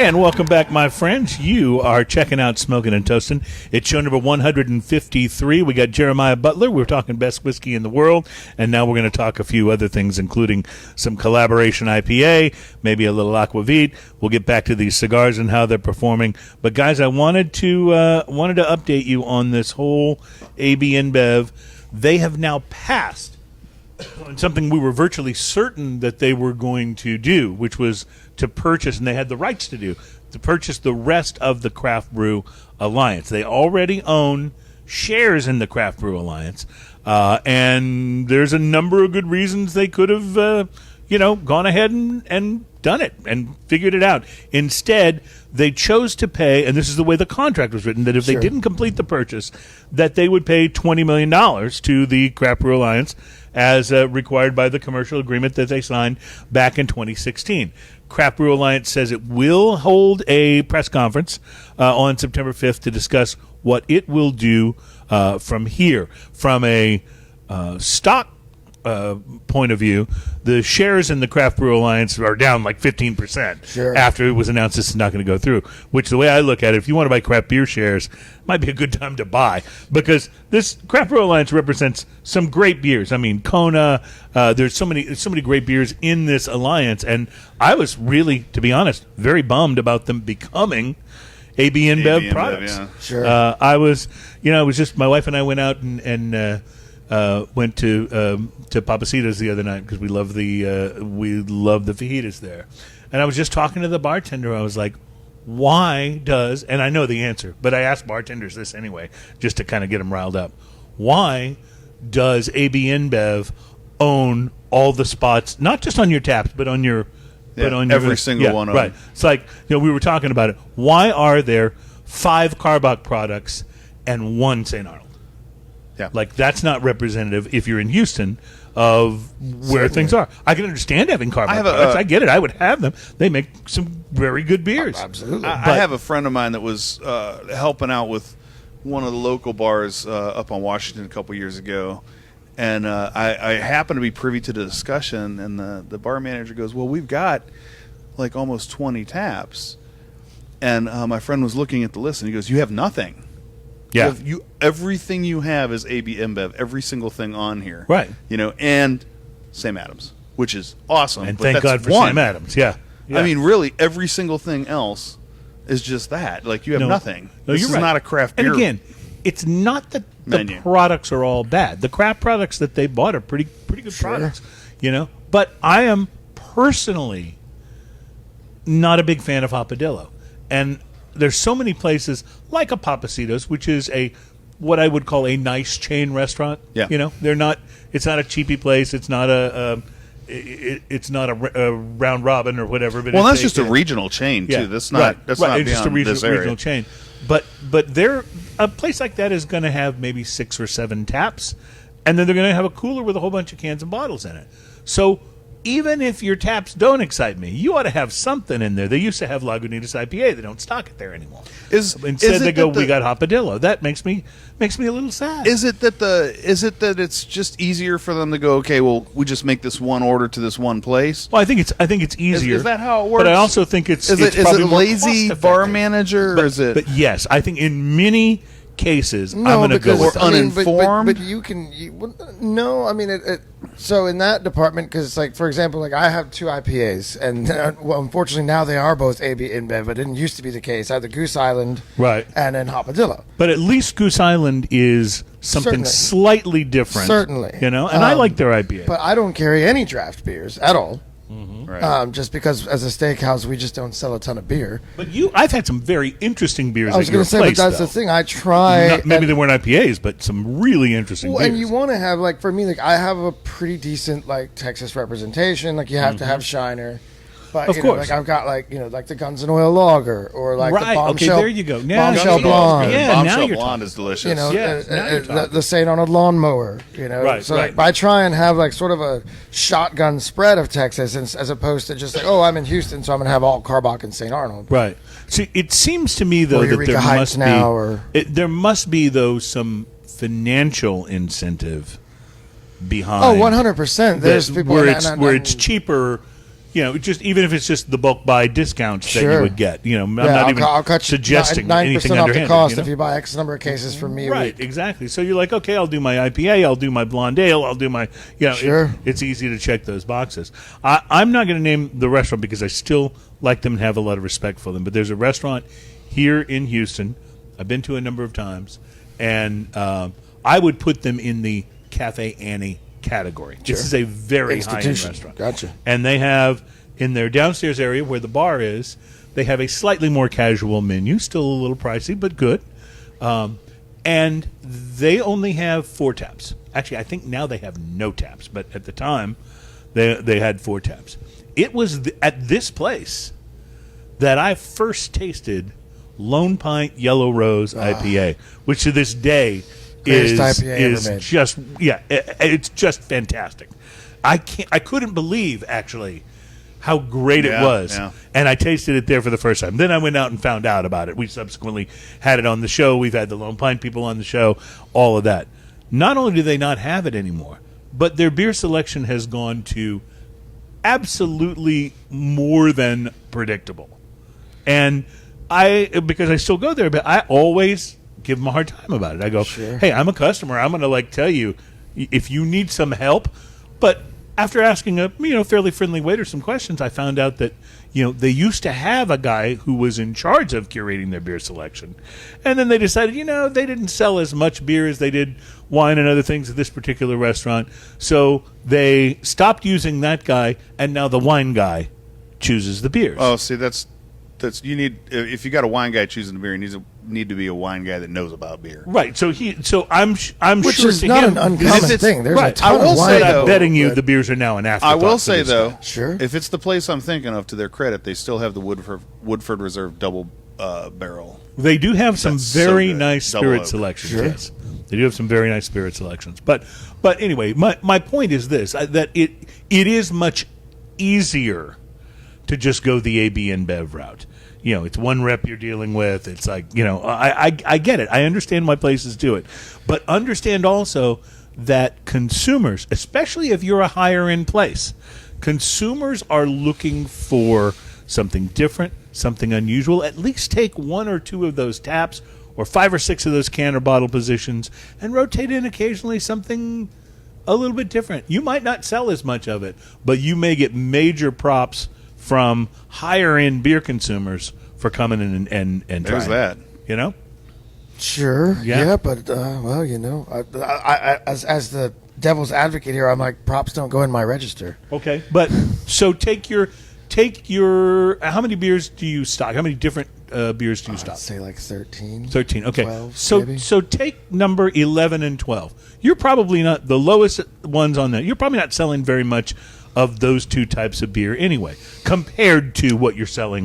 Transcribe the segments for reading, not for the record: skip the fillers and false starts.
And welcome back, my friends. You are checking out Smoking and Toasting. It's show number 153. We got Jeremiah Butler. We're talking best whiskey in the world. And now we're going to talk a few other things, including some Collabroation IPA, maybe a little Aquavit. We'll get back to these cigars and how they're performing. But, guys, I wanted to update you on this whole AB InBev. They have now passed on something we were virtually certain that they were going to do, which was to purchase, and they had the rights to do, to purchase the rest of the Craft Brew Alliance. They already own shares in the Craft Brew Alliance, and there's a number of good reasons they could have, gone ahead and done it and figured it out. Instead, they chose to pay, and this is the way the contract was written, that if they didn't complete the purchase, that they would pay $20 million to the Craft Brew Alliance as required by the commercial agreement that they signed back in 2016. Craft Brew Alliance says it will hold a press conference on September 5th to discuss what it will do from here. From a stock point of view, the shares in the Craft Brew Alliance are down like 15% after it was announced this is not going to go through, which the way I look at it, if you want to buy craft beer shares, might be a good time to buy, because this Craft Brew Alliance represents some great beers. I mean, Kona, there's so many great beers in this alliance, and I was really, to be honest, very bummed about them becoming AB InBev products. I was just, my wife and I went out and went to Papacito's the other night because we love the fajitas there, and I was just talking to the bartender. I was like, why does, and I know the answer, but I ask bartenders this anyway just to kind of get them riled up. Why does AB InBev own all the spots, not just on your taps, but on your every single one of them? Right. It's like, we were talking about it. Why are there 5 Karbach products and 1 St. Arnold? Yeah. Like, that's not representative, if you're in Houston, of where things are. I can understand having Karbach products. I get it. I would have them. They make some very good beers. Absolutely. I have a friend of mine that was helping out with one of the local bars up on Washington a couple years ago, and I happened to be privy to the discussion, and the bar manager goes, well, we've got like almost 20 taps. And my friend was looking at the list, and he goes, you have nothing. Yeah, everything you have is AB InBev. Every single thing on here, right? And Sam Adams, which is awesome. And thank God for Sam Adams. Yeah. I mean, really, every single thing else is just that. Like, you have nothing. This is not a craft beer. And again, it's not that the products are all bad. The craft products that they bought are pretty good products. But I am personally not a big fan of Hopadillo, and there's so many places like a Papacito's, which is what I would call a nice chain restaurant. Yeah. They're not. It's not a cheapy place. It's not a round robin or whatever. But that's just a regional chain too. Yeah, That's not. That's not it's just a regional area. chain. But a place like that is going to have maybe 6 or 7 taps, and then they're going to have a cooler with a whole bunch of cans and bottles in it. So even if your taps don't excite me, you ought to have something in there. They used to have Lagunitas IPA. They don't stock it there anymore. Instead, they go, we got Hopadillo. That makes me a little sad. Is it that it's just easier for them to go, okay, well, we just make this one order to this one place? Well, I think it's easier. Is that how it works? But I also think it's is it lazy bar effective. manager, or is it? But yes, I think in many cases, I'm going to go with uninformed. But you can. I mean, so in that department, because like for example, like I have 2 IPAs, and unfortunately now they are both AB InBev, but it didn't used to be the case. I had the Goose Island, right, and then Hopadillo. But at least Goose Island is something slightly different, certainly. And I like their IPA. But I don't carry any draft beers at all. Mm-hmm. Right. Just because as a steakhouse we just don't sell a ton of beer. But I've had some very interesting beers. I was going to say, but that's the thing. I try. Maybe they weren't IPAs, but some really interesting beers. And you want to have, like, for me, like I have a pretty decent like Texas representation. Like you have to have Shiner. But, of course. Like I've got like the Guns N' Oil Lager or like the Bombshell. Okay, there you go. Bombshell Blonde. Yeah, Bombshell Blonde is delicious. The St. Arnold Lawnmower. Right. So like, I try and have like sort of a shotgun spread of Texas, as opposed to just like, oh, I'm in Houston, so I'm gonna have all Karbach and St. Arnold. Right. See, it seems to me though that there must be though some financial incentive behind. Oh, 100%. There's people where it's cheaper. just even if it's just the bulk buy discounts that you Sure. would get. I'm not Yeah, even I'll cut you suggesting 9% anything off the underhanded. cost if you buy X number of cases from me. a Right, week. exactly. So you're like, okay, I'll do my IPA, I'll do my blonde ale, I'll do my, Sure. it's easy to check those boxes. I'm not going to name the restaurant because I still like them and have a lot of respect for them. But there's a restaurant here in Houston I've been to a number of times, and I would put them in the Cafe Annie category. This is a very high-end Institution. restaurant. Gotcha. And they have, in their downstairs area where the bar is, they have a slightly more casual menu, still a little pricey, but good. And they only have 4 taps. Actually, I think now they have no taps, but at the time, they had 4 taps. It was at this place that I first tasted Lone Pint Yellow Rose IPA, which to this day Greatest IPA ever made. just it's just fantastic. I couldn't believe actually how great it was, and I tasted it there for the first time. Then I went out and found out about it. We subsequently had it on the show. We've had the Lone Pine people on the show. All of that. Not only do they not have it anymore, but their beer selection has gone to absolutely more than predictable. And because I still go there, but I always give them a hard time about it. I go, hey, I'm a customer. I'm going to tell you if you need some help. But after asking a fairly friendly waiter some questions, I found out that they used to have a guy who was in charge of curating their beer selection, and then they decided they didn't sell as much beer as they did wine and other things at this particular restaurant, so they stopped using that guy, and now the wine guy chooses the beers. Oh, see, that's you need, if you got a wine guy choosing the beer, he need to be a wine guy that knows about beer. Right. So I'm Which sure is to not him, an uncommon thing. There's a ton I will of wine. say, I'm though, betting you the beers are now an afterthought. I will for say this though, guy. Sure. if it's the place I'm thinking of, to their credit, they still have the Woodford Reserve double barrel. They do have some That's so very good. nice Double spirit oak. selections. Sure. Yes, they do have some very nice spirit selections. But anyway, my point is this: that it is much easier to just go the AB InBev route. It's one rep you're dealing with. It's like I get it. I understand why places do it, but understand also that consumers, especially if you're a higher end place, consumers are looking for something different, something unusual. At least take 1 or 2 of those taps, or 5 or 6 of those can or bottle positions, and rotate in occasionally something a little bit different. You might not sell as much of it, but you may get major props from higher end beer consumers for coming in and There's trying. that. Sure. Yeah. Yeah, but I as the devil's advocate here, I'm like, props don't go in my register. Okay, but so take your how many beers do you stock? How many different beers do you stock? I'd say like 13. 13. Okay. 12, so maybe. so take number 11 and 12. You're probably not the lowest ones on that. You're probably not selling very much of those 2 types of beer anyway, compared to what you're selling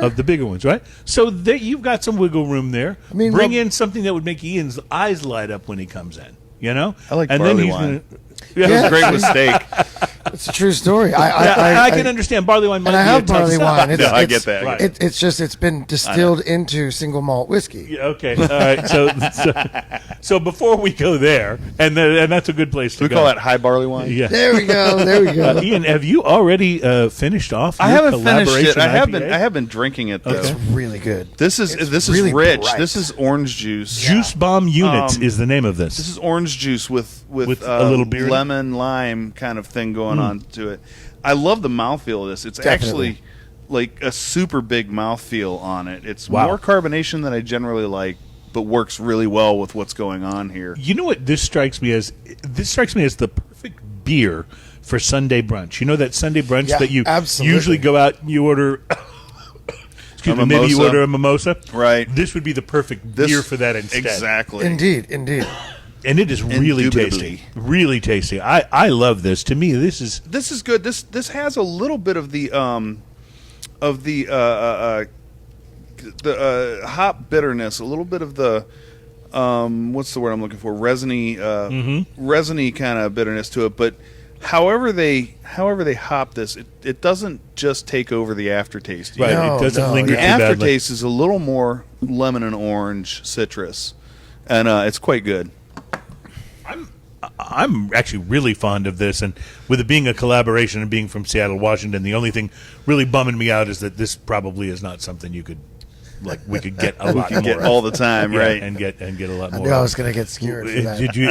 of the bigger ones, right? So you've got some wiggle room there. I mean, bring in something that would make Ian's eyes light up when he comes in. I like and barley then he's wine. Gonna, It was a great mistake. It's a true story. I can understand barley wine. Might And I be have a tough barley sell. wine. It's, I it's- get that. Right. It's been distilled into single malt whiskey. Yeah, okay. All right. So before we go there, and that's a good place to We go. call that high barley wine. Yeah. There we go. There we go. Ian, have you already finished off? I your haven't finished it. Collabroation I have IPA? been drinking it though. It's really good. This is really rich. bright. This is orange juice. Juice Bomb Units is the name of this. This is orange juice with a little beer in it? lemon lime kind of thing going on to it. I love the mouthfeel of this. It's Definitely. actually like a super big mouthfeel on it. It's Wow. more carbonation than I generally like, but works really well with what's going on here. You know what this strikes me as? This strikes me as the perfect beer for Sunday brunch. You know that Sunday brunch Yeah, that you absolutely. usually go out and you order. Excuse A me, maybe you mimosa. order a mimosa. Right. This would be the perfect beer for that instead. Exactly. Indeed. And it is really Indubitably. tasty. Really tasty. I love this. To me, this is good. This has a little bit of the hop bitterness, a little bit of the what's the word I'm looking for? Resiny kind of bitterness to it. But however they hop this, it doesn't just take over the aftertaste. right. No, it doesn't no, linger The too badly. aftertaste is a little more lemon and orange citrus, and it's quite good. I'm actually really fond of this, and with it being a collaboration and being from Seattle, Washington, the only thing really bumming me out is that this probably is not something you could, like, we could get a lot more Get of. all the time, Yeah, right? and get a lot I more. knew I of. was going to get skewered for that. Did you?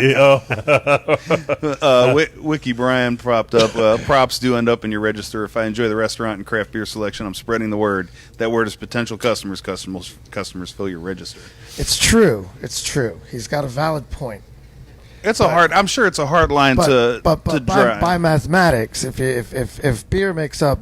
Wiki Brian propped up. Props do end up in your register. If I enjoy the restaurant and craft beer selection, I'm spreading the word. That word is potential customers. Customers fill your register. It's true. It's true. He's got a valid point. It's a hard. I'm sure it's a hard line to drive. by mathematics, if beer makes up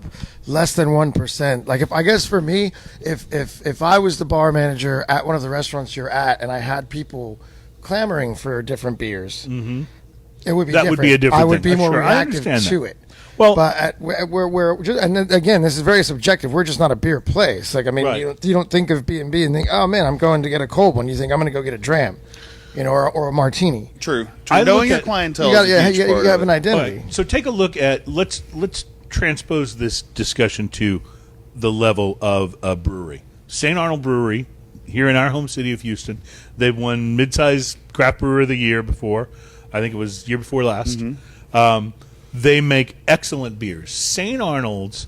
less than 1%, like I guess for me, if I was the bar manager at one of the restaurants you're at, and I had people clamoring for different beers, it would be That different. would be a different I would thing. be more Sure, I reactive understand to that. it. Well- but and then, again, this is very subjective. We're just not a beer place. Like, I mean, Right. you don't think of B&B and think, oh man, I'm going to get a cold one. You think I'm going to go get a dram, or a martini. True. I Knowing look your at- clientele. You, got, is a yeah, huge you, part you have of an it. identity. Right. So take a look at let's transpose this discussion to the level of a brewery. St. Arnold Brewery here in our home city of Houston. They've won Midsize Craft Brewer of the Year before. I think it was year before last. They make excellent beers. St. Arnold's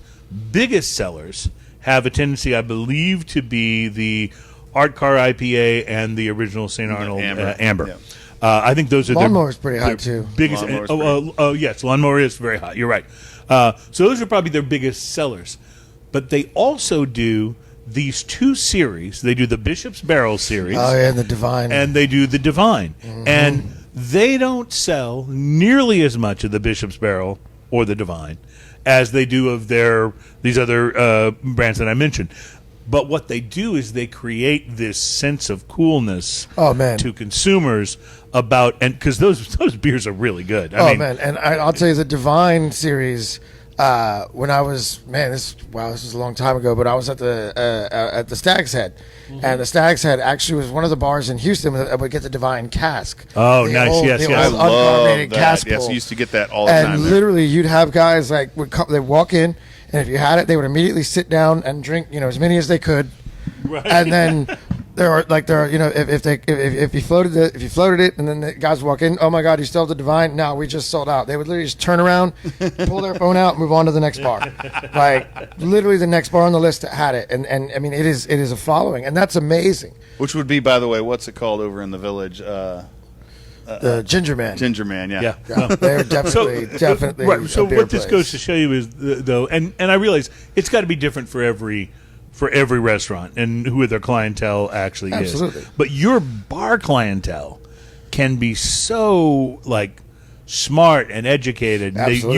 biggest sellers have a tendency, I believe, to be the Art Car IPA and the original St. Arnold Amber. Yeah. I think those are Lawnmower's pretty high, their too. biggest. Lawnmower's Yes, Lawnmower is very hot. You're right. So those are probably their biggest sellers. But they also do these two series. They do the Bishop's Barrel series. Oh yeah, the Divine. And they do the Divine. And they don't sell nearly as much of the Bishop's Barrel or the Divine as they do of these other brands that I mentioned. But what they do is they create this sense of coolness to consumers about, and because those beers are really good. I mean, and I'll tell you, the Divine series. When I was this was a long time ago, but I was at the Stag's Head, and the Stag's Head actually was one of the bars in Houston that would get the Divine cask. Oh, The nice! old- Yes, the yes. I old love uncarbonated that. cask Yes, pull. we used to get that all the And time. there. literally, you'd have guys they walk in, and if you had it, they would immediately sit down and drink, as many as they could, Right. and then. If you floated it, and then the guys walk in, oh my God, you still have the Divine? No, we just sold out. They would literally just turn around, pull their phone out, move on to the next bar. Like literally, the next bar on the list had it, and I mean, it is a following, and that's amazing. Which would be, by the way, what's it called over in the village? The Ginger Man. Ginger Man. Yeah. Yeah. Yeah, they're definitely right. So a beer what this place. goes to show you is, though, and I realize it's got to be different for every restaurant and who their clientele actually Absolutely. is. But your bar clientele can be so smart and educated. Absolutely.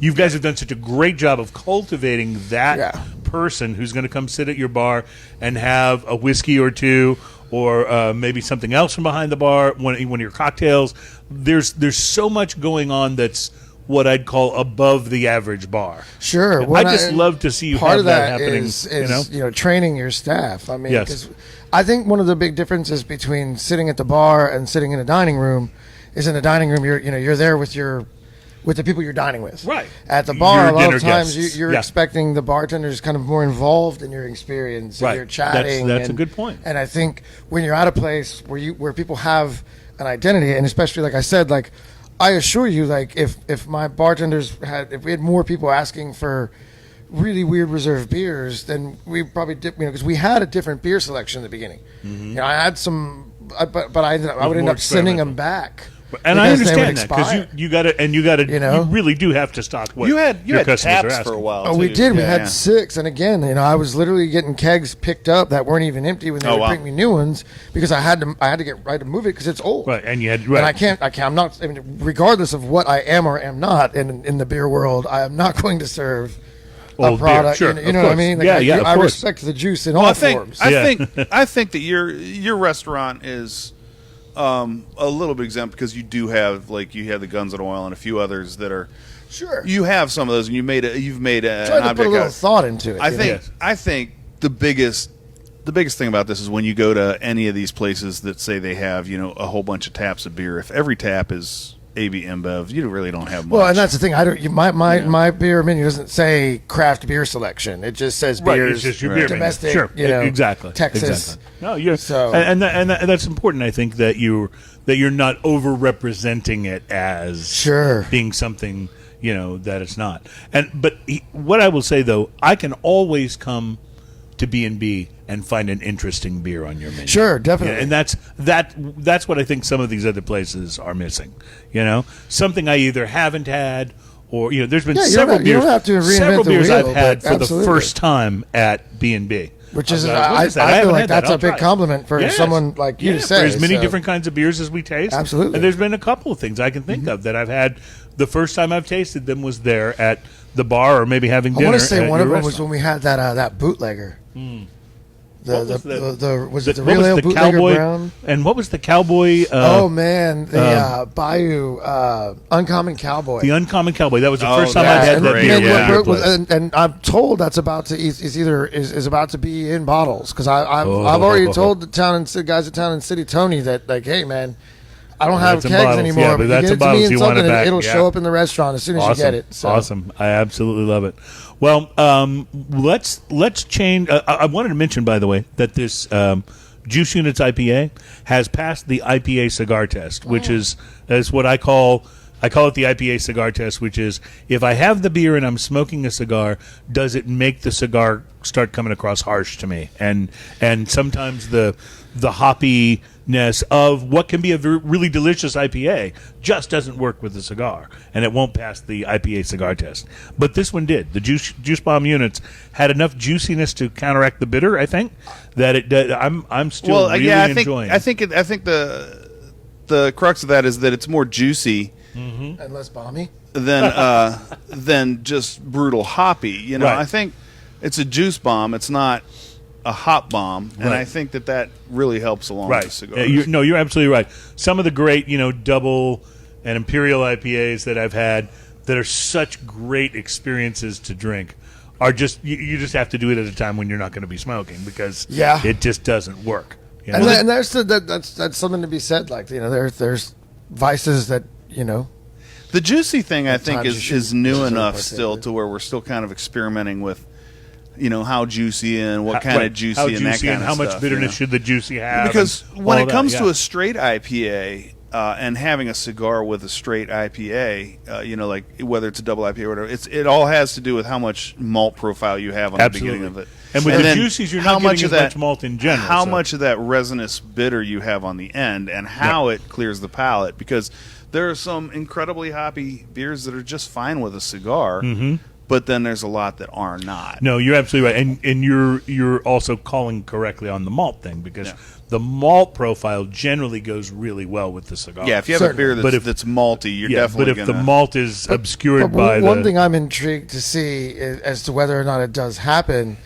You guys have done such a great job of cultivating that Yeah. person who's going to come sit at your bar and have a whiskey or two, or maybe something else from behind the bar. One of your cocktails. There's so much going on that's what I'd call above the average bar. Sure. I just love to see you part have of that that happening. is training your staff. I mean, Yes. 'cause I think one of the big differences between sitting at the bar and sitting in a dining room is in the dining room you're there with the people you're dining with. Right. At the bar, Your a lot dinner of times guests. you're Yeah. expecting the bartenders kind of more involved in your experience. Right. And you're chatting. That's a and- good point. And I think when you're at a place where people have an identity, and especially like I said, I assure you, if my bartenders if we had more people asking for really weird reserve beers, then we probably did, because we had a different beer selection in the beginning. I had some, but I would end more up sending them experimental. back. And I because they would understand that because expire. you really do have to stock what You had your customers are taps asking for a while. Oh, too. we did. We Yeah, had yeah. 6, and again, I was literally getting kegs picked up that weren't even empty when they Oh, would wow. bring me new ones because I had to get right to move it because it's old. Right, and you had And I can't. I'm not. I mean, regardless of what I am or am not in the beer world, I am not going to serve a Old beer, product. sure, you of know what I course. mean? Yeah, yeah, of I course. respect the juice in Well, all I think forms. I think that your restaurant is a little bit exempt because you do have you have the Guns and Oil and a few others that are. Sure. You have some of those, and you've made an Trying to object put a little out. thought into it. I you know? think I think the biggest thing about this is when you go to any of these places that say they have a whole bunch of taps of beer. If every tap is AB InBev, you really don't have much. Well, and that's the thing. I don't. My beer menu doesn't say craft beer selection. It just says Right, beers, it's just your beer menu. domestic. Sure, exactly. Texas. Exactly. No, you're So- and that's important. I think that that you're not over-representing it as Sure. being something, that it's not. But what I will say, though, I can always come to B&B and find an interesting beer on your menu. Sure, definitely. Yeah, and that's what I think some of these other places are missing. Something I either haven't had or there's been several beers. You don't have to reinvent several the beers wheel, I've had but for absolutely. the first time at B&B. Which is, I feel like that's I'll a big try it. compliment for someone like you to say. For as many so. different kinds of beers as we taste. Absolutely. And there's been a couple of things I can think of that I've had. The first time I've tasted them was there at the bar or maybe having dinner. I want to say at one of your them was restaurant. when we had that bootlegger. Was it the what real ale the bootlegger cowboy, brown? And what was the cowboy? The Bayou Uncommon Cowboy. The Uncommon Cowboy. That was the Oh, first time that's I've had that great. beer. Yeah. at your place. And I'm told that's about to is about to be in bottles because I've already told the guys at Town and City Tony that like, hey man, I don't have That's in kegs bottles. anymore, Yeah, but but you that's get in it to me bottles. in You want something, it back. it'll Yeah. show up in the restaurant as soon as you get it. So. Awesome. I absolutely love it. Well, let's change. I wanted to mention, by the way, that this Juice Units IPA has passed the IPA cigar test, which is what I call it the IPA cigar test, which is if I have the beer and I'm smoking a cigar, does it make the cigar start coming across harsh to me? And sometimes the hoppiness of what can be a really delicious IPA just doesn't work with the cigar, and it won't pass the IPA cigar test. But this one did. The Juice Bomb Units had enough juiciness to counteract the bitter, I think, that I'm still really enjoying. I think the crux of that is that it's more juicy And less balmy. than just brutal hoppy. Right. I think it's a juice bomb. It's not a hop bomb, and Right. I think that really helps along Right. with cigars. You're absolutely right. Some of the great, double and imperial IPAs that I've had that are such great experiences to drink are just you just have to do it at a time when you're not going to be smoking because it just doesn't work. And that's something to be said. Like there's vices that The juicy thing, I think, Sometimes you is should new sort of enough partake still with. to where we're still kind of experimenting with, how juicy and what kind Right. of juicy how and that juicy kind and of how stuff. much bitterness should the juicy have? Because and when all it that, comes yeah. to a straight IPA and having a cigar with a straight IPA, like whether it's a double IPA or whatever, it all has to do with how much malt profile you have on Absolutely. the beginning of it. And with the then juicies, you're how not much getting of as that- much malt in general. How so. much of that resinous bitter you have on the end, and how it clears the palate. Because there are some incredibly hoppy beers that are just fine with a cigar, but then there's a lot that are not. No, you're absolutely right, and you're also calling correctly on the malt thing because the malt profile generally goes really well with the cigar. Yeah, if you have a beer But that's malty, you're but definitely if going to... the malt is obscured But by one the thing I'm intrigued to see as to whether or not it does happen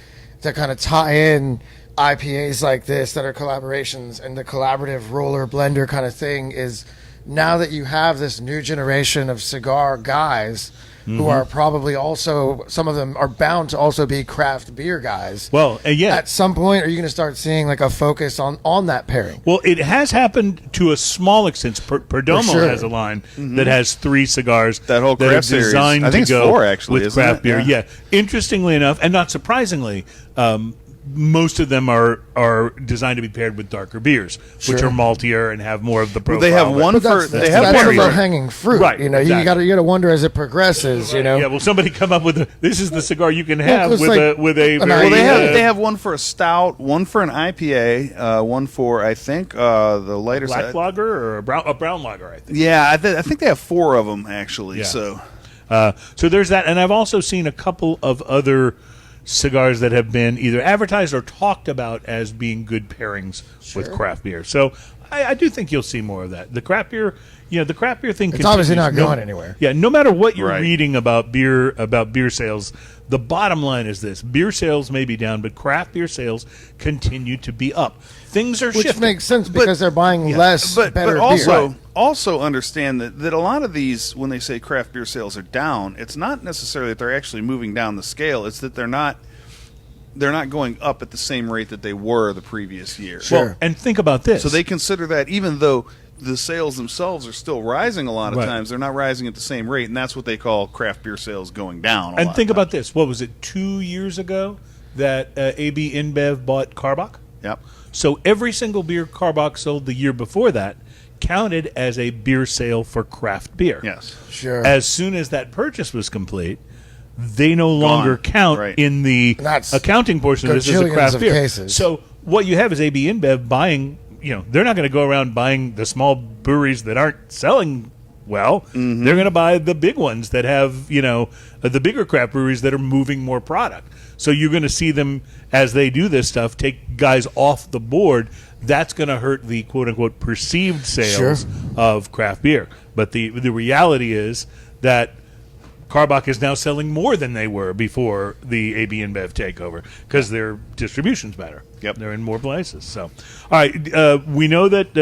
to kind of tie in IPAs like this that are collaborations and the collaborative roller blender kind of thing is now that you have this new generation of cigar guys who are probably also, some of them are bound to also be craft beer guys. well, yeah. At some point, are you going to start seeing like a focus on that pairing? Well, it has happened to a small extent. Perdomo sure. has a line that has 3 cigars That whole are craft series. designed I think to it's go 4, actually, with isn't craft it? beer. Yeah. Yeah, interestingly enough, and not surprisingly, most of them are designed to be paired with darker beers, which Sure. are maltier and have more of the profile. They have one But for... that's They have that's one the for... low-hanging fruit. Right, You exactly. you got to wonder as it progresses. Yeah, well, somebody come up with this is the cigar you can have 'cause, with like, a an very, IPA. They have one for a stout, one for an IPA, one for, I think, the lighter black side. lager or a brown lager, I think. Yeah, I think they have 4 of them, actually. Yeah. So So there's that, and I've also seen a couple of other cigars that have been either advertised or talked about as being good pairings with craft beer. So I do think you'll see more of that. The craft beer, the craft beer thing. It's obviously continues. not going anywhere. Yeah, no matter what you're Right. reading about beer sales, the bottom line is this: beer sales may be down, but craft beer sales continue to be up. Things are Which shifting. makes sense because they're buying less but better also beer. also understand that a lot of these, when they say craft beer sales are down, it's not necessarily that they're actually moving down the scale. It's that they're not going up at the same rate that they were the previous year. Sure. Well, and think about this. So they consider that even though the sales themselves are still rising a lot of Right. times, they're not rising at the same rate, and that's what they call craft beer sales going down. And think about this. What was it, 2 years ago that AB InBev bought Carbach? Yep. So every single beer Carbach sold the year before that counted as a beer sale for craft beer. Yes. Sure. As soon as that purchase was complete, they no longer count Right. in the That's accounting portion of this as a gajillions craft of beer. cases. So what you have is AB InBev buying, they're not going to go around buying the small breweries that aren't selling well. Mm-hmm. They're going to buy the big ones that have, the bigger craft breweries that are moving more product. So you're going to see them, as they do this stuff, take guys off the board. That's going to hurt the quote-unquote perceived sales Sure. of craft beer. But the reality is that Karbach is now selling more than they were before the AB InBev takeover because their distribution's better. Yep. They're in more places. So, all right, we know that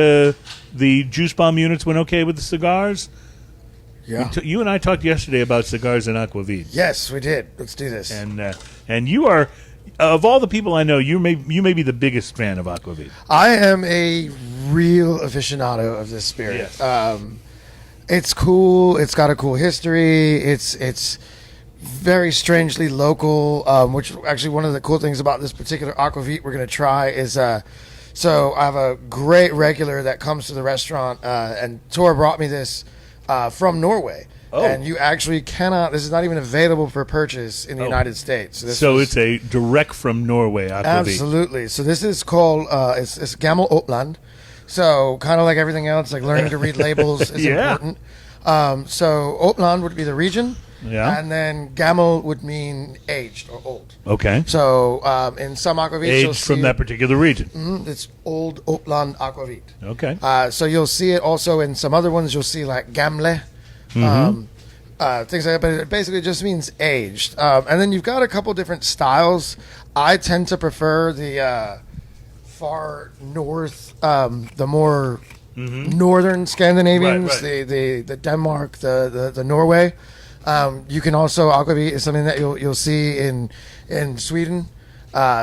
the juice bomb units went okay with the cigars. Yeah. You and I talked yesterday about cigars and Aquavit. Yes, we did. Let's do this. And you are, of all the people I know, you may be the biggest fan of Aquavit. I am a real aficionado of this spirit. Yes. It's cool. It's got a cool history. It's very strangely local, which actually one of the cool things about this particular Aquavit we're going to try is so I have a great regular that comes to the restaurant, and Tor brought me this from Norway. Oh. And you actually cannot, this is not even available for purchase in the United States. So it's a direct from Norway Aquavit. Absolutely. So this is called, it's Gammel Opland. So kind of like everything else, like learning to read labels is Yeah. important. So Opland would be the region. Yeah. And then Gammel would mean aged or old. Okay. So in some aquavits, you'll Aged see from that particular region. it's old Opland Aquavit. Okay. So you'll see it also in some other ones. You'll see like Gamle, Mm-hmm. things like that. But it basically just means aged. And then you've got a couple different styles. I tend to prefer the far north, the more northern Scandinavians, Right, right. the Denmark, the Norway. You can also aquavit is something that you'll see in Sweden,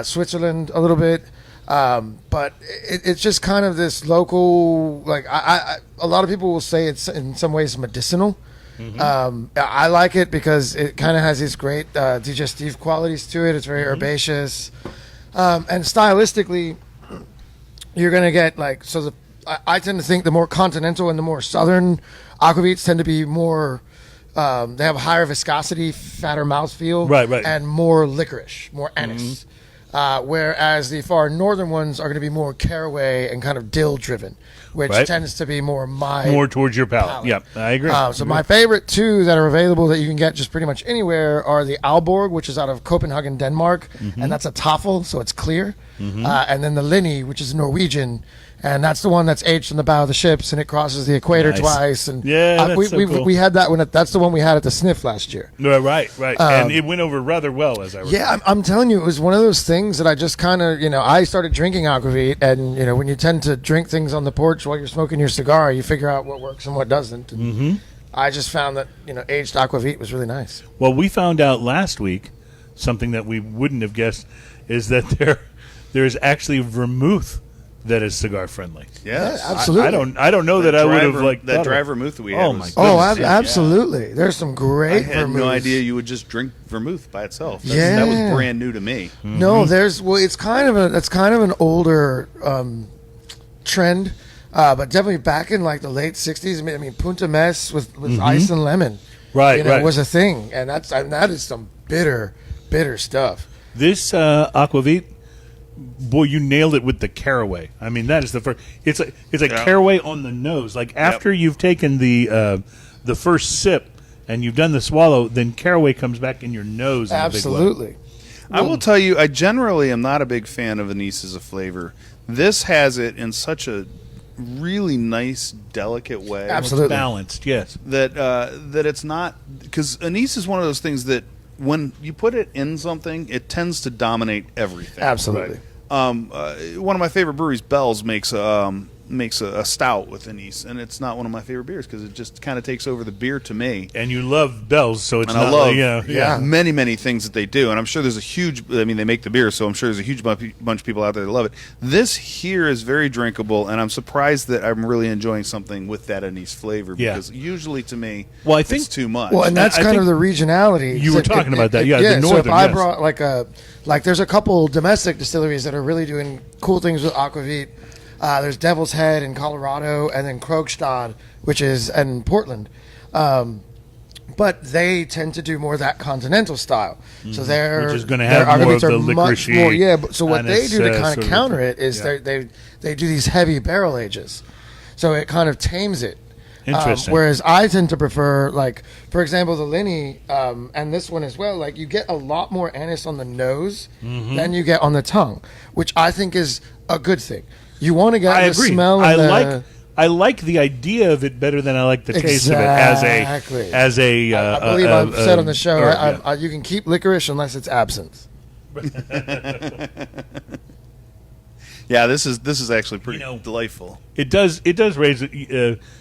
Switzerland a little bit. But it's just kind of this local, like a lot of people will say it's in some ways medicinal. I like it because it kind of has these great digestive qualities to it. It's very herbaceous, and stylistically, you're gonna get like I tend to think the more continental and the more southern aquavits tend to be more. They have a higher viscosity, fatter mouthfeel, Right. and more licorice, more anise. Whereas the far northern ones are going to be more caraway and kind of dill driven, which Right. tends to be more More towards your palate. palate. Yep, I agree. So my favorite two that are available that you can get just pretty much anywhere are the Aalborg, which is out of Copenhagen, Denmark, and that's a Tafel, so it's clear. And then the Linny, which is Norwegian, and that's the one that's aged on the bow of the ships, and it crosses the equator Nice. twice. And Yeah, that's we, so we, cool. we had that one. That's the one we had at the Sniff last year. Right. And it went over rather well, as I recall. Yeah, I'm telling you, it was one of those things that I just kind of, I started drinking aquavit, and when you tend to drink things on the porch while you're smoking your cigar, you figure out what works and what doesn't. And I just found that aged aquavit was really nice. Well, we found out last week something that we wouldn't have guessed is that there is actually vermouth that is cigar friendly. Yes. Yeah, absolutely. I don't know that I would have like that thought dry of- vermouth that we Oh, had. my was- goodness. Oh, absolutely. There's some I great had vermouths. no idea you would just drink vermouth by itself. Yeah. That was brand new to me. No, it's kind of an older trend, but definitely back in like the late '60s. I mean, Punta Mess with ice and lemon, Right. was a thing, and that is some bitter stuff. This aquavit, boy, you nailed it with the caraway. I mean, that is the first. It's a Yeah. caraway on the nose. Like after you've taken the first sip and you've done the swallow, then caraway comes back in your nose. In a big way. Absolutely. I will tell you, I generally am not a big fan of anise as a flavor. This has it in such a really nice, delicate way. Absolutely. Balanced, yes. That it's not, because anise is one of those things that when you put it in something, it tends to dominate everything. Absolutely. One of my favorite breweries, Bell's, makes a stout with anise, and it's not one of my favorite beers because it just kind of takes over the beer to me. And you love Bell's, so it's And not I love like, many things that they do, and I'm sure there's a huge. I mean, they make the beer, so I'm sure there's a huge bunch of people out there that love it. This here is very drinkable, and I'm surprised that I'm really enjoying something with that anise flavor Yeah. because usually to me, Well, I think- it's too much. Well, and that's I kind think of the regionality. you were talking about that, yeah, the So northern, if I yes. brought like there's a couple domestic distilleries that are really doing cool things with aquavit. There's Devil's Head in Colorado, and then Krogstad, which is in Portland. But they tend to do more of that continental style. So Which is going to have more of the licoricey. So what they do to kind sort of of counter it is they do these heavy barrel ages. So it kind of tames it. Interesting. Whereas I tend to prefer, like, for example, the Linny, and this one as well, like, you get a lot more anise on the nose than you get on the tongue, which I think is a good thing. You want to get I the agree. smell and I like the idea of it better than I like the taste of it as a. I believe I've said on the show, yeah. you can keep licorice unless it's absinthe. Yeah, this is actually pretty delightful. It does raise.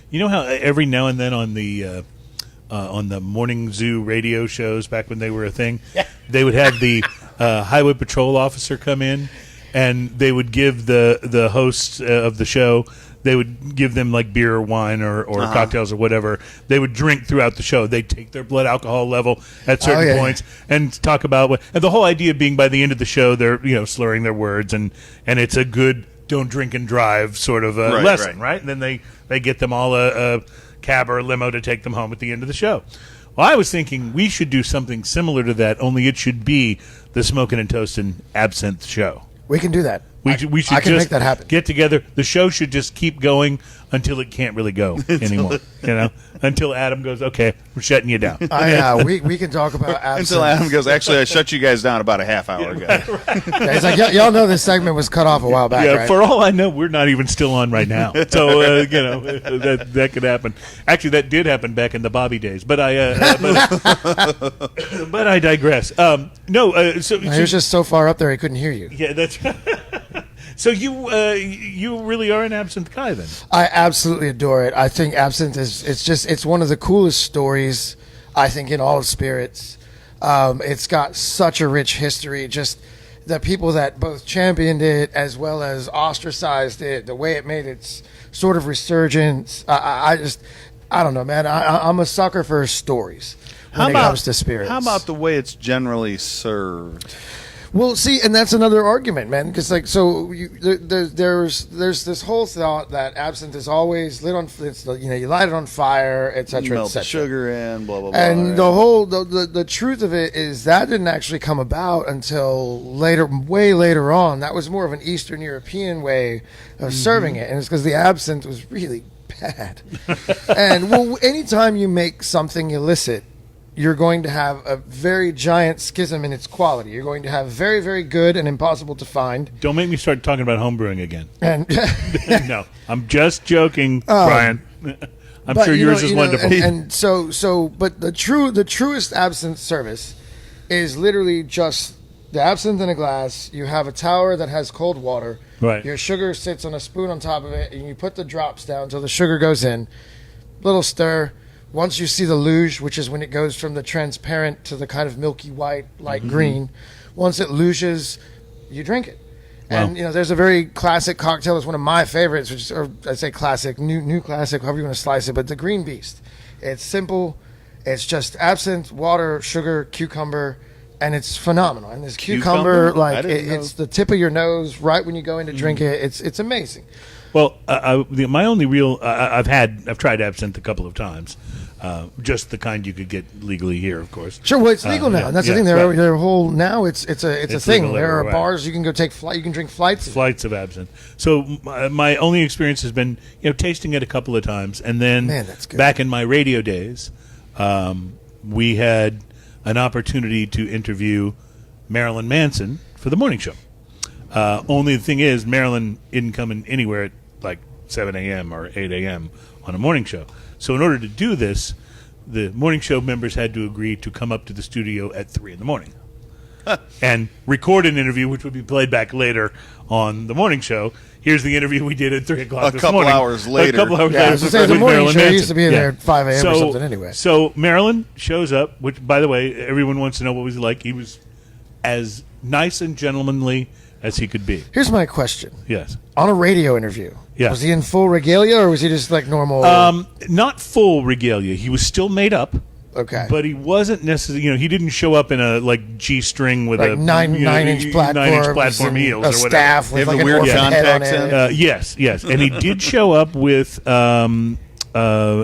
You know how every now and then on the morning zoo radio shows back when they were a thing, they would have the highway patrol officer come in, and they would give the hosts of the show. They would give them like beer or wine or cocktails or whatever. They would drink throughout the show. They'd take their blood alcohol level at certain points and talk about what. And the whole idea being by the end of the show, they're slurring their words and it's a good don't drink and drive sort of lesson, right? And then they get them all a cab or a limo to take them home at the end of the show. Well, I was thinking we should do something similar to that, only it should be the Smokin' and Toastin' Absinthe show. We can do that. We should I can just make that happen. Get together. The show should just keep going until it can't really go anymore. Until Adam goes, okay, we're shutting you down. We can talk about absinthe. Until Adam goes, actually, I shut you guys down about a half hour ago. Yeah, he's like, y'all know this segment was cut off a while back, Yeah, right? for all I know, we're not even still on right now. So that could happen. Actually, that did happen back in the Bobby days. But but I digress. So he was just so far up there he couldn't hear you. Yeah, that's. So you really are an absinthe guy then? I absolutely adore it. I think absinthe it's one of the coolest stories, I think, in all spirits. It's got such a rich history. Just the people that both championed it as well as ostracized it, the way it made its sort of resurgence. I don't know, man. I'm a sucker for stories when it comes to spirits. How about the way it's generally served? Well, see, and that's another argument, man. Because there's this whole thought that absinthe is always lit on. You light it on fire, etc. Melt the sugar in, blah blah blah. And the truth of it is that didn't actually come about until way later on. That was more of an Eastern European way of serving it, and it's because the absinthe was really bad. And anytime you make something illicit, you're going to have a very giant schism in its quality. You're going to have very, very good and impossible to find. Don't make me start talking about homebrewing again. And no, I'm just joking, Brian. I'm sure yours is wonderful. But the truest absinthe service is literally just the absinthe in a glass. You have a tower that has cold water. Right. Your sugar sits on a spoon on top of it, and you put the drops down till the sugar goes in. Little stir. Once you see the luge, which is when it goes from the transparent to the kind of milky white, light green, once it luges, you drink it. Wow. And there's a very classic cocktail. It's one of my favorites, or I say classic, new classic, however you want to slice it. But the Green Beast. It's simple. It's just absinthe, water, sugar, cucumber, and it's phenomenal. And this cucumber, it's the tip of your nose right when you go in to drink it. It's amazing. Well, my only real I've tried absinthe a couple of times, just the kind you could get legally here, of course. Sure, well, it's legal now, and that's the thing. They're whole now. It's a thing. There are bars you can go take flight. You can drink flights of absinthe. So my only experience has been tasting it a couple of times, and then back in my radio days, we had an opportunity to interview Marilyn Manson for the morning show. Only the thing is, Marilyn isn't coming anywhere at like 7 a.m. or 8 a.m. on a morning show. So in order to do this, the morning show members had to agree to come up to the studio at 3 in the morning and record an interview, which would be played back later on the morning show. Here's the interview we did at 3 o'clock this morning. A couple hours later. The morning show used to be there at 5 a.m. or something anyway. So Marilyn shows up, which, by the way, everyone wants to know what was he like. He was as nice and gentlemanly as he could be. Here's my question. Yes. On a radio interview, was he in full regalia or was he just like normal? Not full regalia. He was still made up. Okay. But he wasn't necessarily, he didn't show up in a G-string with like a nine-inch platform heels a or staff They with have like the an weird orphan head on contacts it. in. Yes, and he did show up with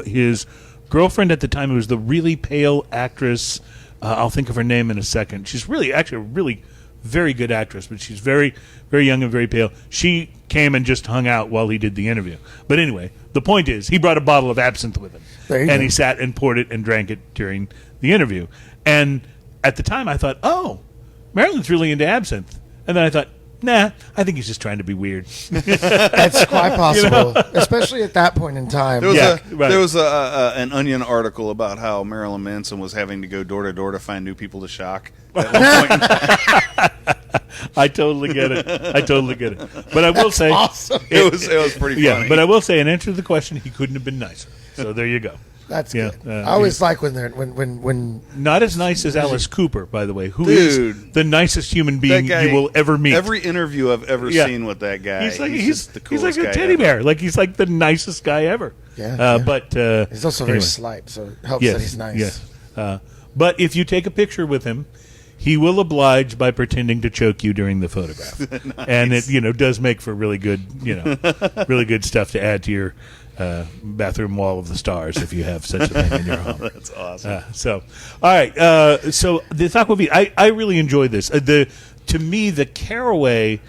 his girlfriend at the time, who was the really pale actress. I'll think of her name in a second. She's actually a really very good actress, but she's very, very young and very pale. She came and just hung out while he did the interview. But anyway, the point is, he brought a bottle of absinthe with him. And he sat and poured it and drank it during the interview. And at the time, I thought, oh, Marilyn's really into absinthe. And then I thought, nah, I think he's just trying to be weird. That's quite possible, especially at that point in time. There was an Onion article about how Marilyn Manson was having to go door to door to find new people to shock. At one point in time. I totally get it. But I will say, awesome. It was pretty funny. Yeah, but I will say, in answer to the question, he couldn't have been nicer. So there you go. That's Yeah, good. I always like when Not as nice as Alice Cooper, by the way, who Dude. is the nicest human being That guy, you will ever meet. Every interview I've ever seen with that guy, he's just the he's coolest like a guy teddy ever. bear. Like he's like the nicest guy ever. Yeah. But he's also anyway. very slight, so it helps that he's nice. Yes. But if you take a picture with him, he will oblige by pretending to choke you during the photograph. Nice. And it does make for really good, really good stuff to add to your bathroom wall of the stars if you have such a thing in your home. That's awesome. All right. So this Aquavit, I really enjoy this. To me, the caraway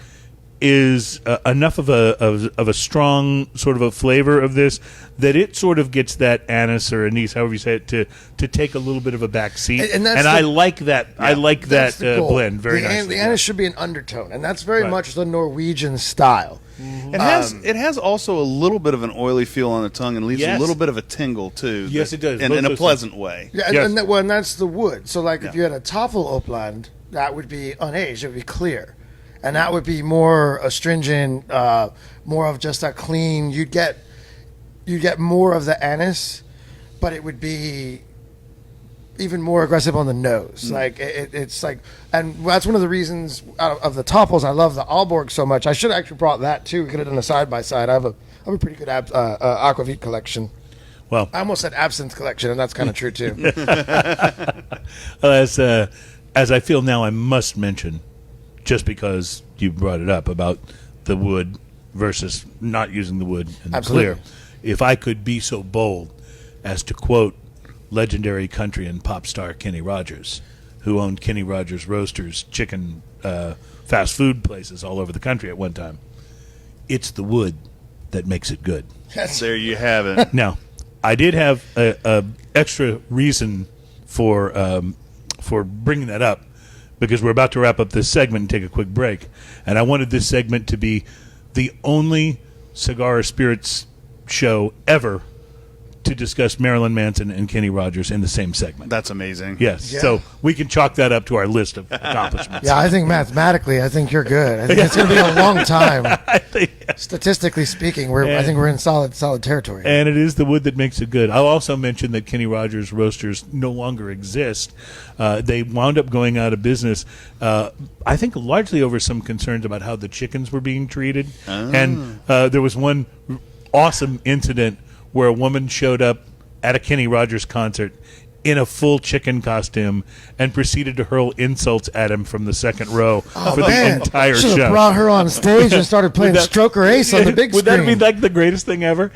is enough of a strong sort of a flavor of this that it sort of gets that anise or anise, however you say it, to take a little bit of a back seat. And I like that. Yeah, I like that blend very nicely. The anise should be an undertone, and that's very Right. much the Norwegian style. It has also a little bit of an oily feel on the tongue and leaves Yes. a little bit of a tingle too. Yes, it does. in Both a those pleasant way. Yeah, Yes. and that's the wood. So, like, if you had a Toffel Opland, that would be unaged. It would be clear. And that would be more astringent, more of just a clean. You'd get more of the anise, but it would be even more aggressive on the nose. Like it's like, and that's one of the reasons of the Toffels. I love the Aalborg so much. I should have actually brought that too. We could have done a side by side. I have a pretty good Aquavit collection. Well, I almost said absinthe collection, and that's kind of true too. as I feel now, I must mention, just because you brought it up about the wood versus not using the wood and the Absolutely. clear. If I could be so bold as to quote legendary country and pop star Kenny Rogers, who owned Kenny Rogers Roasters, chicken fast food places all over the country at one time, it's the wood that makes it good. There you have it. Now, I did have a extra reason for bringing that up, because we're about to wrap up this segment and take a quick break. And I wanted this segment to be the only cigar or spirits show ever to discuss Marilyn Manson and Kenny Rogers in the same segment. That's amazing. Yes. Yeah. So we can chalk that up to our list of accomplishments. Yeah, I think mathematically, I think you're good. I think it's going to be a long time. I think, Statistically speaking, I think we're in solid territory. and it is the wood that makes it good. I'll also mention that Kenny Rogers Roasters no longer exist. They wound up going out of business, I think largely over some concerns about how the chickens were being treated. And there was one awesome incident where a woman showed up at a Kenny Rogers concert in a full chicken costume and proceeded to hurl insults at him from the second row for the entire Should show. have brought her on stage and started playing Stroker Ace on the big Would screen. that be like the greatest thing ever?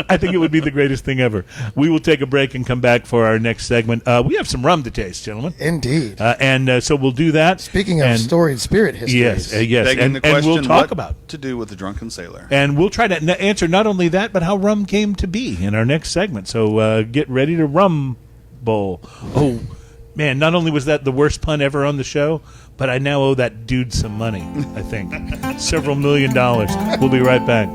I think it would be the greatest thing ever. We will take a break and come back for our next segment. We have some rum to taste, gentlemen. Indeed. And so we'll do that. Speaking of And- storied spirit histories. Yes, yes. Begging And, the and question, we'll talk what about to do with the drunken sailor. And we'll try to answer not only that, but how rum came to be in our next segment. So get ready to rum bowl. Oh, man, not only was that the worst pun ever on the show, but I now owe that dude some money, I think. Several $1 million. We'll be right back.